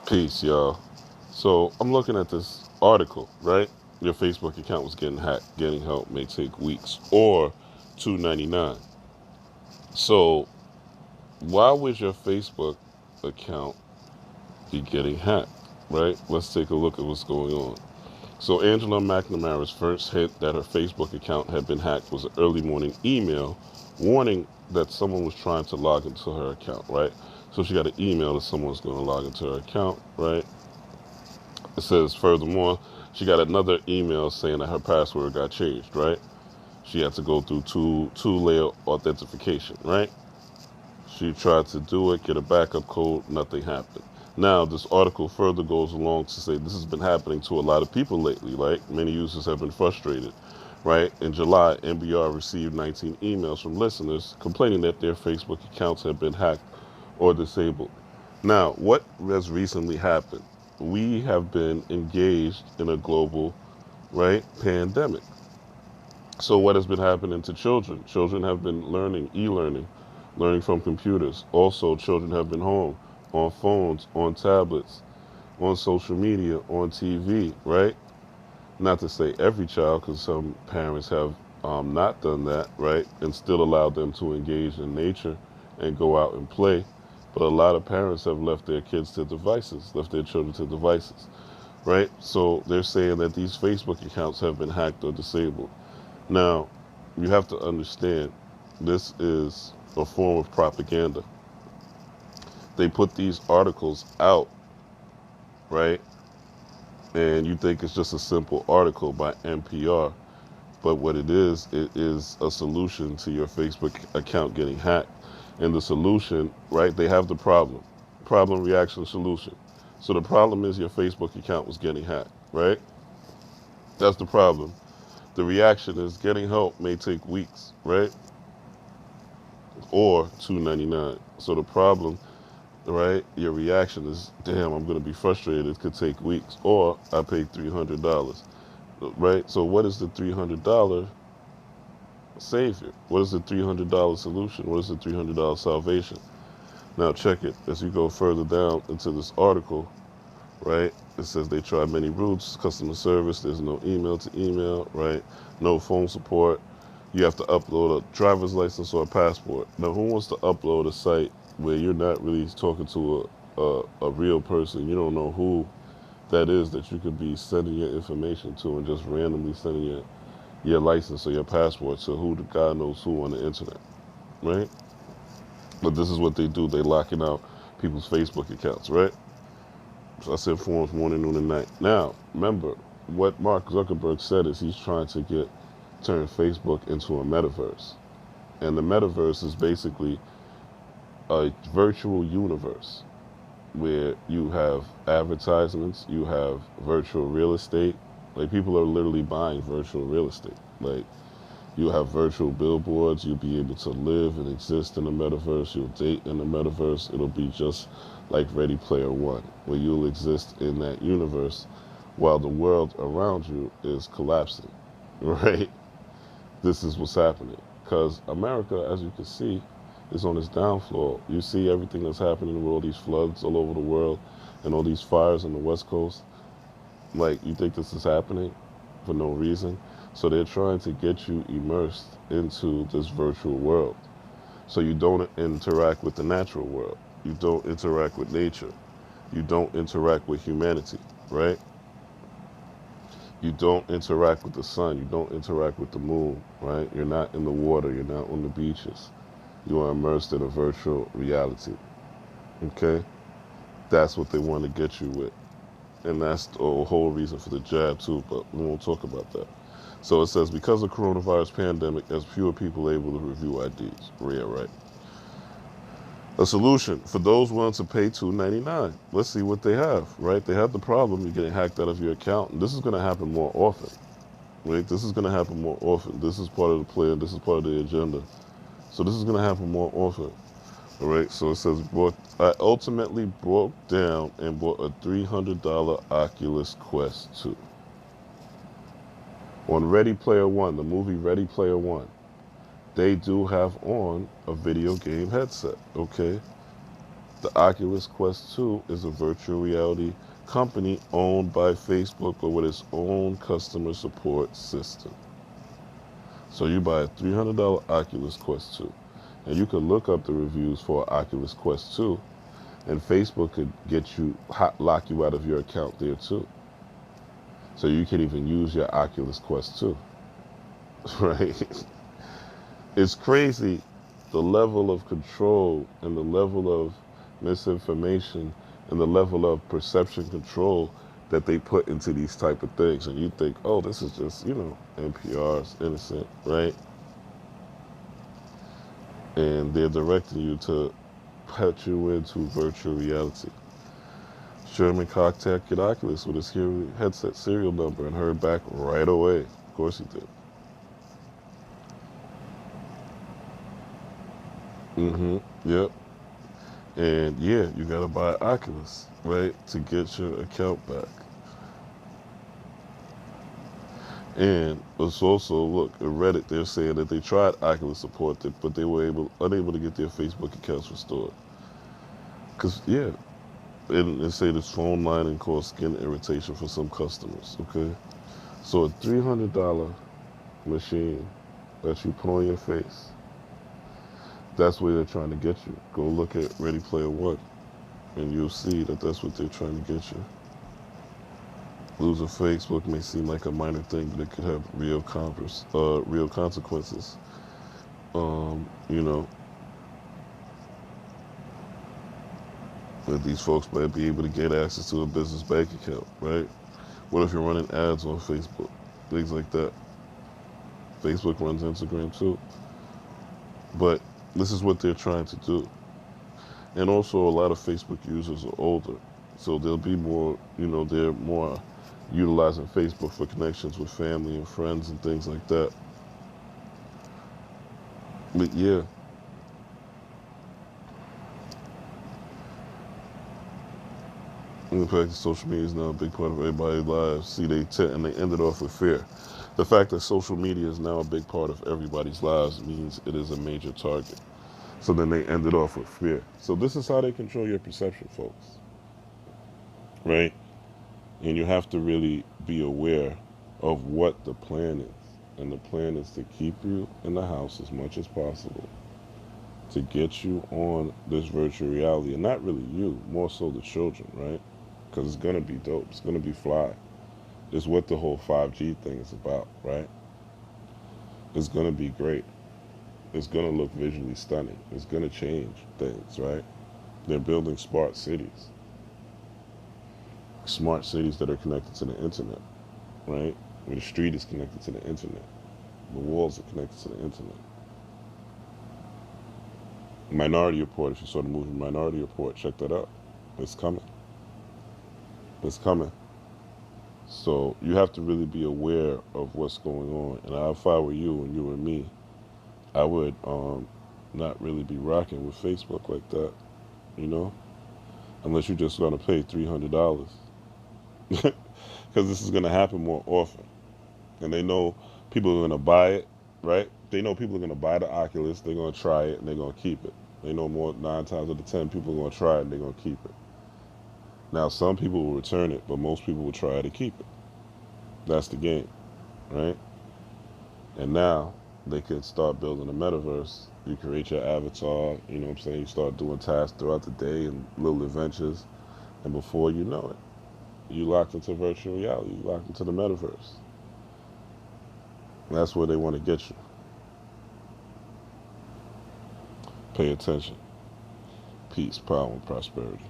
Peace, y'all. So I'm looking at this article, right? Your Facebook account was getting hacked. Getting help may take weeks or $2.99. So why would your Facebook account be getting hacked, right? Let's take a look at what's going on. So Angela McNamara's first hint that her Facebook account had been hacked was an early morning email warning that someone was trying to log into her account, right? So she got an email that someone's going to log into her account, right? It says, furthermore, she got another email saying that her password got changed, right? She had to go through two-layer authentication, right? She tried to do it, get a backup code, nothing happened. Now, this article further goes along to say this has been happening to a lot of people lately, right? Many users have been frustrated, right? In July, NBR received 19 emails from listeners complaining that their Facebook accounts had been hacked or disabled. Now, what has recently happened? We have been engaged in a global, right, pandemic. So what has been happening to children? Children have been learning, e-learning, learning from computers. Also, children have been home on phones, on tablets, on social media, on TV, right? Not to say every child, because some parents have not done that, right, and still allowed them to engage in nature and go out and play. But a lot of parents have left their kids to devices, left their children to devices, right? So they're saying that these Facebook accounts have been hacked or disabled. Now, you have to understand this is a form of propaganda. They put these articles out, right? And you think it's just a simple article by NPR. But what it is a solution to your Facebook account getting hacked. And the solution, right, they have the problem. Problem, reaction, solution. So the problem is your Facebook account was getting hacked, right? That's the problem. The reaction is getting help may take weeks, right? Or $2.99. So the problem, right? Your reaction is, damn, I'm gonna be frustrated. It could take weeks, or I paid $300, right? So what is the $300 savior? What is the $300 solution? What is the $300 salvation? Now check it as you go further down into this article, right? It says they tried many routes, customer service. There's no email to email, right? No phone support. You have to upload a driver's license or a passport. Now, who wants to upload a site where you're not really talking to a real person? You don't know who that is that you could be sending your information to and just randomly sending your license or your passport to who the God knows who on the internet, right? But this is what they do. They locking out people's Facebook accounts, right? So I said forums morning, noon, and night. Now, remember, what Mark Zuckerberg said is he's trying to turn Facebook into a metaverse. And the metaverse is basically a virtual universe where you have advertisements, you have virtual real estate. Like people are literally buying virtual real estate. Like you have virtual billboards, you'll be able to live and exist in the metaverse, you'll date in the metaverse. It'll be just like Ready Player One, where you'll exist in that universe while the world around you is collapsing, right? This is what's happening. Because America, as you can see, is on its downfall. You see everything that's happening with all these floods all over the world and all these fires on the West Coast. Like, you think this is happening for no reason? So they're trying to get you immersed into this virtual world. So you don't interact with the natural world. You don't interact with nature. You don't interact with humanity, right? You don't interact with the sun. You don't interact with the moon, right? You're not in the water. You're not on the beaches. You are immersed in a virtual reality, okay? That's what they want to get you with. And that's the whole reason for the jab, too, but we won't talk about that. So it says, because of coronavirus pandemic, there's fewer people able to review IDs. Rare, right? A solution for those willing to pay $2.99. Let's see what they have, right? They have the problem you're getting hacked out of your account. And this is going to happen more often, right? This is going to happen more often. This is part of the plan. This is part of the agenda. So this is going to happen more often. All right. So it says, I ultimately broke down and bought a $300 Oculus Quest 2. On Ready Player One, the movie Ready Player One, they do have on a video game headset, okay? The Oculus Quest 2 is a virtual reality company owned by Facebook but with its own customer support system. So you buy a $300 Oculus Quest 2, and you could look up the reviews for Oculus Quest 2, and Facebook could get you lock you out of your account there too. So you can even use your Oculus Quest 2, right? It's crazy the level of control and the level of misinformation and the level of perception control that they put into these type of things. And you think, oh, this is just, NPR's innocent, right? And they're directing you to put you into virtual reality. Sherman contacted Oculus with his headset serial number and heard back right away. Of course he did. Yep. And yeah, you gotta buy Oculus, right, to get your account back. And it's also, look, at Reddit, they're saying that they tried Oculus support, but they were unable to get their Facebook accounts restored. Because, yeah, and they say this phone line and cause skin irritation for some customers, okay? So a $300 machine that you put on your face, that's where they're trying to get you. Go look at Ready Player One, and you'll see that that's what they're trying to get you. Losing Facebook may seem like a minor thing, but it could have real consequences. You know, that these folks might be able to get access to a business bank account, right? What if you're running ads on Facebook? Things like that. Facebook runs Instagram too. But this is what they're trying to do. And also, a lot of Facebook users are older. So they'll be more, they're more utilizing Facebook for connections with family and friends and things like that. But yeah. In fact, social media is now a big part of everybody's lives. See, and they ended off with fear. The fact that social media is now a big part of everybody's lives means it is a major target. So then they ended off with fear. So this is how they control your perception, folks. Right? And you have to really be aware of what the plan is. And the plan is to keep you in the house as much as possible, to get you on this virtual reality. And not really you, more so the children, right? Because it's going to be dope. It's going to be fly. It's what the whole 5G thing is about, right? It's going to be great. It's going to look visually stunning. It's going to change things, right? They're building smart cities. Smart cities that are connected to the internet, right? Where the street is connected to the internet. The walls are connected to the internet. Minority Report, if you saw the movie Minority Report, check that out. It's coming. It's coming. So you have to really be aware of what's going on. And if I were you and you were me, I would not really be rocking with Facebook like that, unless you're just going to pay $300. Because this is going to happen more often. And they know people are going to buy it, right? They know people are going to buy the Oculus, they're going to try it, and they're going to keep it. They know 9 times out of 10 people are going to try it and they're going to keep it. Now, some people will return it, but most people will try to keep it. That's the game, right? And now they can start building a metaverse. You create your avatar, you know what I'm saying? You start doing tasks throughout the day and little adventures. And before you know it, you locked into virtual reality. You locked into the metaverse. And that's where they want to get you. Pay attention. Peace, power, and prosperity.